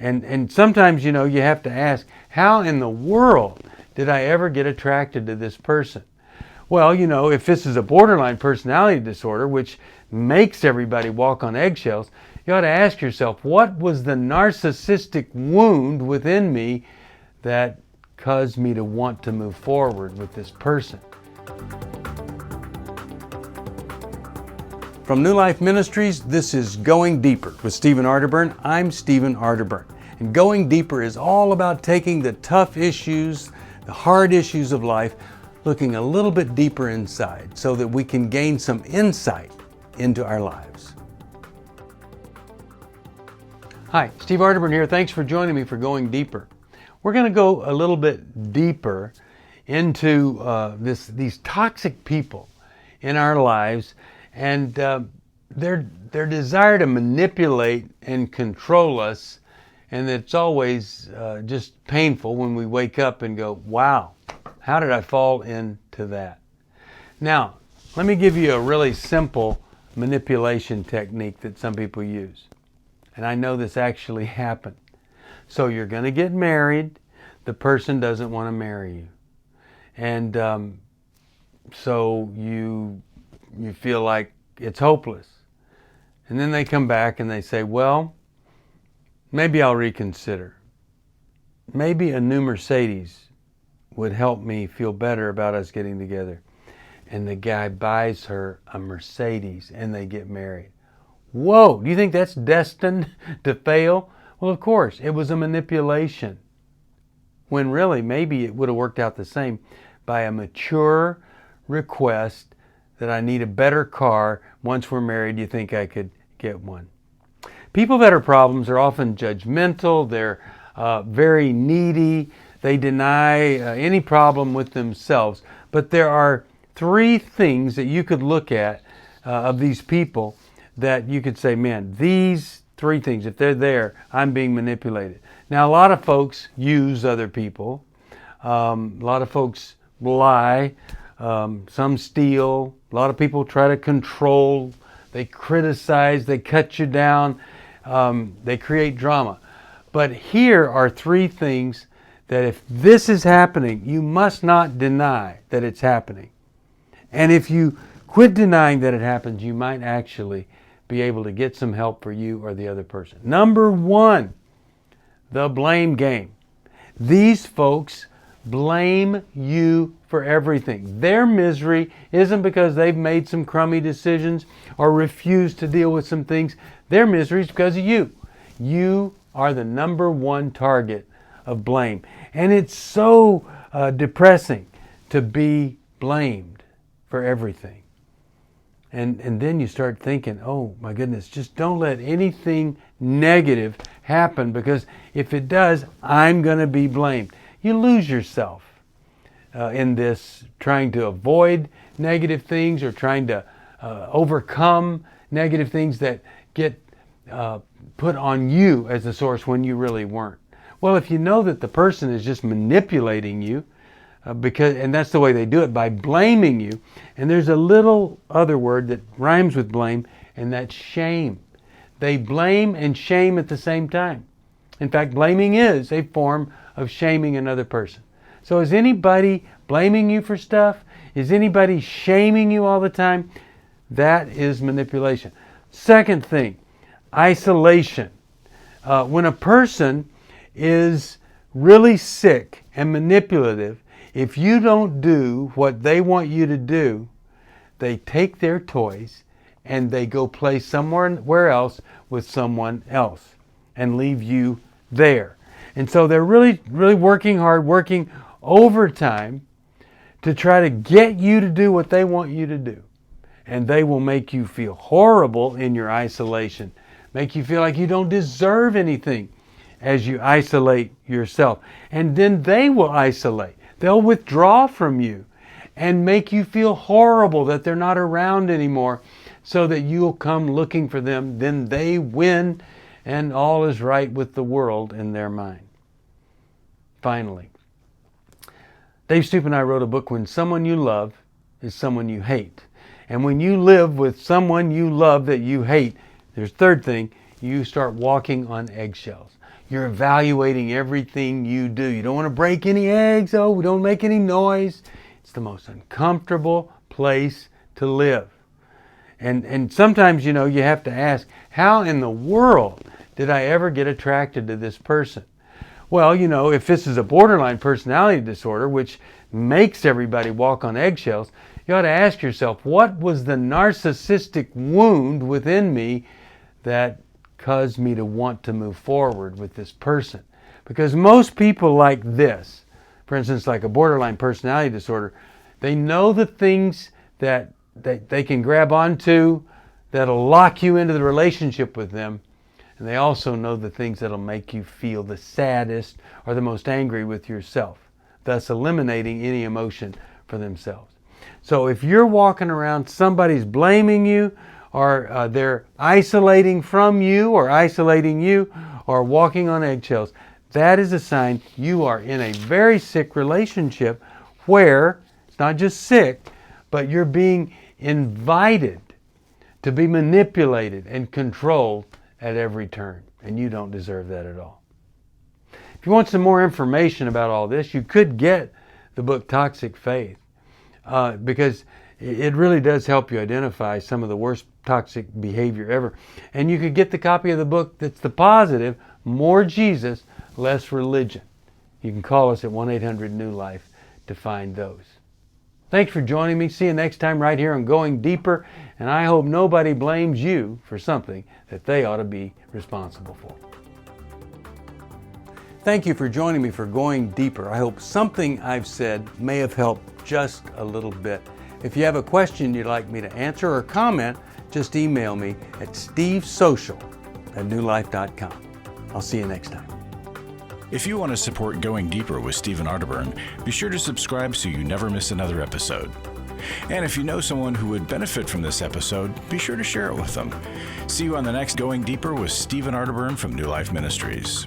And sometimes, you have to ask, how in the world did I ever get attracted to this person? Well, if this is a borderline personality disorder, which makes everybody walk on eggshells, you ought to ask yourself, what was the narcissistic wound within me that caused me to want to move forward with this person? From New Life Ministries, this is Going Deeper with Stephen Arterburn. I'm Stephen Arterburn. And Going Deeper is all about taking the tough issues, the hard issues of life, looking a little bit deeper inside so that we can gain some insight into our lives. Hi, Steve Arterburn here. Thanks for joining me for Going Deeper. We're going to go a little bit deeper into these toxic people in our lives and their desire to manipulate and control us, and it's always just painful when we wake up and go, wow, how did I fall into that? Now, let me give you a really simple manipulation technique that some people use. And I know this actually happened. So you're going to get married. The person doesn't want to marry you. And so you feel like it's hopeless. And then they come back and they say, well, maybe I'll reconsider. Maybe a new Mercedes would help me feel better about us getting together. And the guy buys her a Mercedes and they get married. Whoa, do you think that's destined to fail? Well, of course, it was a manipulation. When really, maybe it would have worked out the same by a mature request that I need a better car. Once we're married, you think I could get one. People that are problems are often judgmental. They're very needy. They deny any problem with themselves. But there are three things that you could look at of these people that you could say, man, these three things, if they're there, I'm being manipulated. Now, a lot of folks use other people. A lot of folks lie. Some steal. A lot of people try to control. They criticize. They cut you down. They create drama. But here are three things that if this is happening, you must not deny that it's happening. And if you quit denying that it happens, you might actually be able to get some help for you or the other person. Number one, the blame game. These folks blame you for everything. Their misery isn't because they've made some crummy decisions or refused to deal with some things. Their misery is because of you. You are the number one target of blame. And it's so depressing to be blamed for everything. And then you start thinking, oh my goodness, just don't let anything negative happen, because if it does, I'm going to be blamed. You lose yourself in this, trying to avoid negative things or trying to overcome negative things that get put on you as the source when you really weren't. Well, if you know that the person is just manipulating you, and that's the way they do it, by blaming you. And there's a little other word that rhymes with blame, and that's shame. They blame and shame at the same time. In fact, blaming is a form of shaming another person. So is anybody blaming you for stuff? Is anybody shaming you all the time? That is manipulation. Second thing, isolation. When a person is really sick and manipulative, if you don't do what they want you to do, they take their toys and they go play somewhere else with someone else and leave you there. And so they're really, really working hard, working overtime to try to get you to do what they want you to do. And they will make you feel horrible in your isolation, make you feel like you don't deserve anything as you isolate yourself. And then they will isolate. They'll withdraw from you and make you feel horrible that they're not around anymore, so that you'll come looking for them. Then they win and all is right with the world in their mind. Finally, Dave Stoop and I wrote a book, When Someone You Love is Someone You Hate. And when you live with someone you love that you hate, there's a third thing, you start walking on eggshells. You're evaluating everything you do. You don't want to break any eggs. Oh, we don't make any noise. It's the most uncomfortable place to live. And sometimes, you have to ask, how in the world did I ever get attracted to this person? Well, if this is a borderline personality disorder, which makes everybody walk on eggshells, you ought to ask yourself, what was the narcissistic wound within me that caused me to want to move forward with this person? Because most people like this, for instance, like a borderline personality disorder, they know the things that they can grab onto that'll lock you into the relationship with them. And they also know the things that'll make you feel the saddest or the most angry with yourself, thus eliminating any emotion for themselves. So if you're walking around, somebody's blaming you, or they're isolating from you or isolating you, or walking on eggshells, that is a sign you are in a very sick relationship where it's not just sick, but you're being invited to be manipulated and controlled at every turn, and you don't deserve that at all. If you want some more information about all this, you could get the book Toxic Faith, because it really does help you identify some of the worst toxic behavior ever. And you could get the copy of the book that's the positive, More Jesus, Less Religion. You can call us at 1-800-NEW-LIFE to find those. Thanks for joining me. See you next time right here on Going Deeper. And I hope nobody blames you for something that they ought to be responsible for. Thank you for joining me for Going Deeper. I hope something I've said may have helped just a little bit. If you have a question you'd like me to answer or comment, just email me at stevesocial@newlife.com. I'll see you next time. If you want to support Going Deeper with Stephen Arterburn, be sure to subscribe so you never miss another episode. And if you know someone who would benefit from this episode, be sure to share it with them. See you on the next Going Deeper with Stephen Arterburn from New Life Ministries.